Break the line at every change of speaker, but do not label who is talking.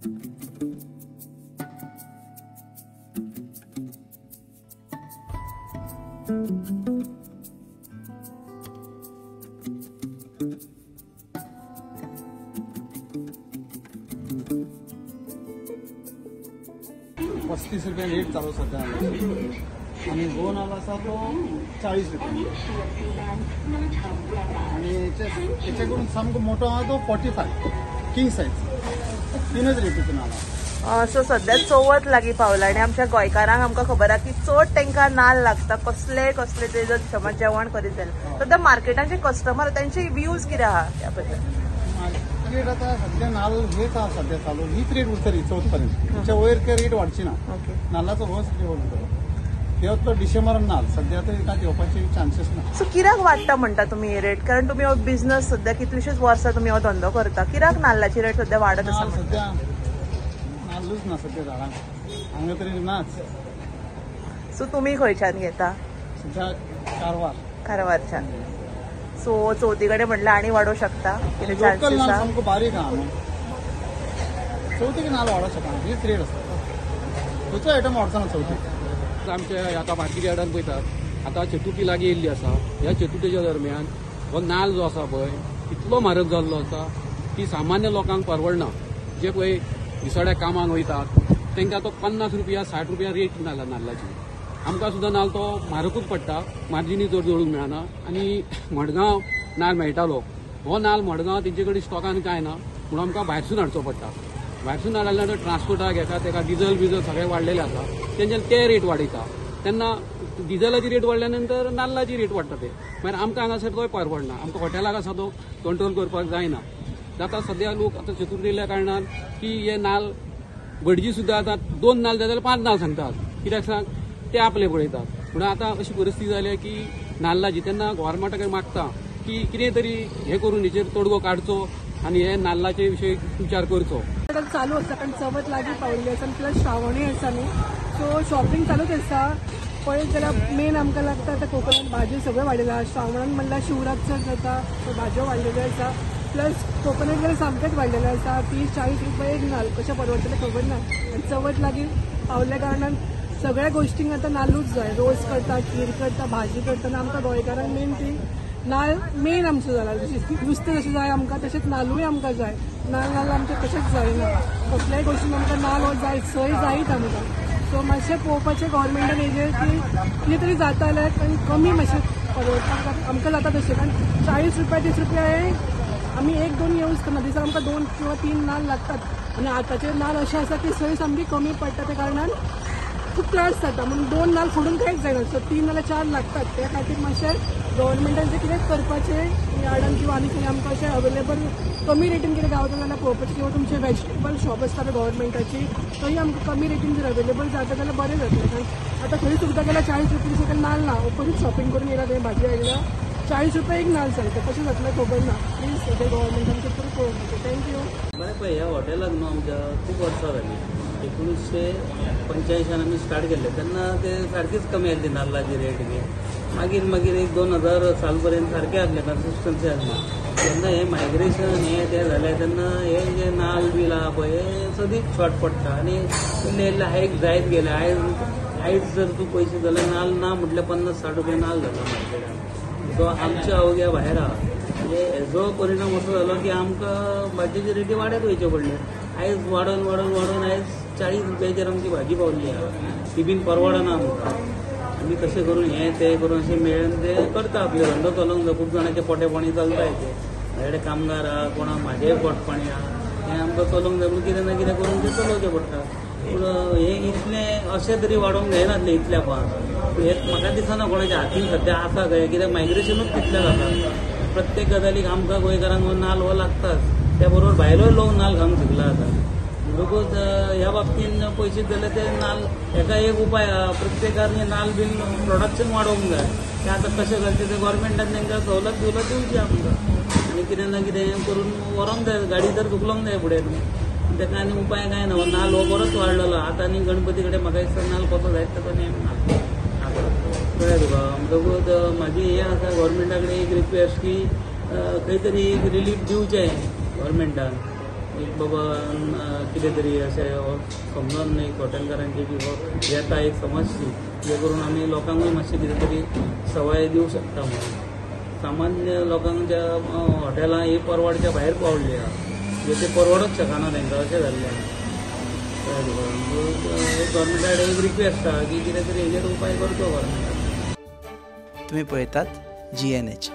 ₹35 rate चालू सध्या आणि 2 नाल असा तो ₹40 आणि याच्याकडून सामको मोठो हा तो 45 किंग साइज 3च रेटीतून आला.
सो सध्या चवथ लागीं पावला आणि आमच्या गोंयकारांक आमकां खबर आहा की चड तांकां नाल्ल लागता कसले कसले ते जर समज जेवण करीत जाल्यार. सध्या मार्केटाचे कस्टमर त्यांचे व्ह्यूज कितें आहा त्या बद्दल?
रेट आता सध्या नाल हेच आहा सध्या चालू हीच रेट उरतली चवथ पर्यंत. त्याच्या वयर काय रेट वाडची ना. नाल्लाचो होच रेट उरतलो. तो डिसेंबर नाल सध्या तर एका येवपाचे चान्सेस ना.
सो कित्याक वाडटा म्हणटा तुमी हे रेट? कारण तुमी हो बिझनेस सध्या कितलीशीच वर्सां तुमी हो धंदो करता. कित्याक नाल्लाची रेट सध्या वाडत आसा?
सध्या नाल्लूच ना सध्या झाडांक हांगा तरी नाच.
सो तुमी खंयच्यान घेता?
सध्या कारवारच्यान.
सो चवथी कडेन म्हटल्यार आनी वाडोवंक शकता कितें
लोकल नाल
चान्सेस?
सामको बारीक आहा न्हू. चवथीक नाल वाडोवंक शकना हीच रेट आसता. खंयचो आयटम वाडचो ना चवथीक.
आमचे आता मार्केट यार्डान पळयतात आता चतुर्थी लागीं येयल्ली आसा. ह्या चतुर्थीच्या दरम्यान हो नाल्ल जो आसा पळय इतलो म्हारग जाल्लो आसा की सामान्य लोकांक परवडना. जे पळय दिसाड्या कामाक वयतात तांकां तो ₹50 ₹60 रेट नाल्ला नाल्लाची. आमकां सुद्दां नाल्ल तो म्हारगूच पडटा. मार्जिनी चड जोडूंक मेळना. आनी मडगांव नाल्ल मेळटालो हो नाल्ल मडगांव तेंचे कडेन स्टॉकान काय ना म्हणून आमकां भायरसून हाडचो पडटा. भायरसून हाडल्यार ट्रान्सपोर्टाक हेका तेका डिझल बिझल सगळें वाडलेलें आसा. तेंच्यान ते रेट वाडयता. तेन्ना डिझलाची रेट वाडल्या नंतर नाल्लाची रेट वाडटा ते मागीर आमकां हांगासर तो परवडना. आमकां हॉटेलाक आसा तो कंट्रोल करपाक जायना. जाता सद्या लोक आतां चतुर्थी येयल्या कारणान की हे नाल्ल भटजी सुद्दां आतां 2 नाल्ल जाय जाल्यार 5 नाल्ल सांगतात. कित्याक सांग ते आपले पळयतात. म्हणून आतां अशी परिस्थिती जाल्या की नाल्लाची तेन्ना गव्हर्मेंटाक मागता की कितें तरी हे करून हेचेर तोडगो काडचो आणि हे नाल्लाचे विशयी विचार करचो.
चालू आसा कारण चवथ लागीं पाविल्ली आसा प्लस श्रावणूय आसा न्ही. सो शॉपिंग चालूच आसा. पळयत जाल्यार मेन आमकां लागता आतां कोकणांत भाज्यो सगळ्यो वाडयला. श्रावणान म्हणल्यार शिवराक चड जाता सो भाज्यो वाडलेल्यो आसा. प्लस कोकोनट गेल्यार सामकेच वाडलेले आसा. ₹30-40 एक नाल्ल कशें परवडटलें खबर ना. आनी चवथ लागीं पावल्या कारणान सगळ्या गोश्टींक आतां नाल्लूच जाय. रोस करता खीर करता भाजी करतना आमकां गोंयकारांक मेन ती नाल्ल मेन आमचो जाला. जशें नुस्तें जशें जाय आमकां तशेंच नाल्लूय आमकां जाय. नाल्ल आमचें कशेंच जायना. कसल्याय गोश्टीन आमकां नाल्ल हो जाय सय जायत आमकां. सो मातशें पळोवपाचें गव्हर्मेंटान हेजेर की कितें तरी जाता जाल्यार कमी मातशें परवडपाक आमकां जाता तशें. कारण ₹40-30 हे आमी 1-2 यूज करना. दिसाक आमकां 2 किंवा 3 नाल्ल लागतात. आनी आतांचे नाल्ल अशें आसा की सय सामकी कमी पडटा त्या कारणान खूब त्रास जाता. म्हणून 2 नाल्ल फोडून कांयच जायना. सो 3 नाल्यार 4 लागतात. त्या खातीर मातशें गव्हर्मेंटान कितें करपाचें यार्डान किंवा आनी खंय आमकां अशें अवेलेबल कमी रेटीन कितें गावता जाल्यार पळोवपाचें. किंवा तुमचे वेजिटेबल शॉप आसता पळय गव्हर्मेंटाची थंय आमकां कमी रेटीन जर अवेलेबल जाता जाल्यार बरें जातलें. कारण आतां खंय सुद्दां गेल्यार ₹40 सकयल नाल्ल ना. ओपनूच शॉपिंग करून येयला थंय भाजी आयल्या ₹40 एक नाल्ल सांगता. कशें जातलें खबर ना. प्लीज ते गव्हर्मेंटान कितें तरी पळोवपाचें. थँक्यू.
बरें पळय ह्या हॉटेलाक न्हू आमच्या खूब वर्सां जालीं. 1985 आमी स्टार्ट केल्ले तेन्ना ते सारकीच कमी आसली नाल्लाची रेट बी. मागीर एक 2000 साल पर्यंत सारकें आसलें कन्सिस्टन्सी आसली. जेन्ना हे मायग्रेशन हे ते जालें तेन्ना हे जे नाल्ल बील आहा पळय हे सदींच शॉर्ट पडटा आनी इल्ले इल्ले हायक जायत गेले. आयज जर तूं पयशे जाल्यार नाल्ल ना म्हटल्यार ₹50-60 नाल्ल जाला मार्केटान. तो आमच्या अवघ्या भायर आहा. म्हणजे हेजो परिणाम असो जालो की आमकां भाजयेची रेटी वाडत वयचे पडले. आयज वाडोवन आयज ₹40 आमची भाजी पावल्ली आहा. ती बीन परवडना आमकां. आमी कशें करून हें तें करून अशें मेळून ते करता आपले धंदो चलोवंक जाय. खूब जाणांचे पोटेपाणी चलता ते. माझ्याकडे कामगार आहा कोणाक म्हाजेय पोटपाणी आहा. हें आमकां चलोवंक जाय म्हणून कितें ना कितें करून तें चलोवचें पडटा. पूण हें इतलें अशें तरी वाडोवंक जायनासलें इतल्या फास्ट. हें म्हाका दिसना कोणाच्या हातीन सद्या आसा काय. कित्याक मायग्रेशनूच तितलें जाता. प्रत्येक गजालीक आमकां गोंयकारांक नाल्ल हो लागताच. त्या बरोबर भायलोय लोक नाल्ल खावंक शिकला आतां. म्हणटकूच ह्या बाबतीन पयशे जाल्यार ते नाल्ल हेका एक उपाय आहा. प्रत्येकान हें नाल्ल बीन प्रोडक्शन वाडोवंक जाय. तें आतां कशें करचें तें गव्हर्मेंटान तांकां सवलत दिवची आमकां. आनी कितें ना कितें करून व्हरोंक जाय. गाडी तर धुकलोंक जाय फुडें न्हू. तेका आनी उपाय काय ना. नाल्ल हो बरोच वाडलेलो. आतां आनी गणपती कडेन म्हाका दिसता नाल्ल कसो जायत ताका नेम ना. कळ्ळें तुका. म्हणटकूच म्हाजी हें आसा गव्हर्मेंटा कडेन एक रिक्वेस्ट की खंय तरी एक रिलीफ दिवचें गव्हर्मेंटान. एक बाबा कितें तरी अशें समजून एक हॉटेलकारांची की येता एक समजशी जे करून आमी लोकांकूय मातशी कितें तरी सवय दिवंक शकता म्हणून. सामान्य लोकांच्या हॉटेलां ही परवडच्या भायर पावल्ली आहा, म्हणजे ते परवडूंक शकना तांकां अशें जाल्लें आहा. गव्हर्मेंटा कडेन एक रिक्वेस्ट आहा की कितें तरी हेजेर उपाय करचो गव्हर्मेंटान.
तुम्ही पळयतात GNH.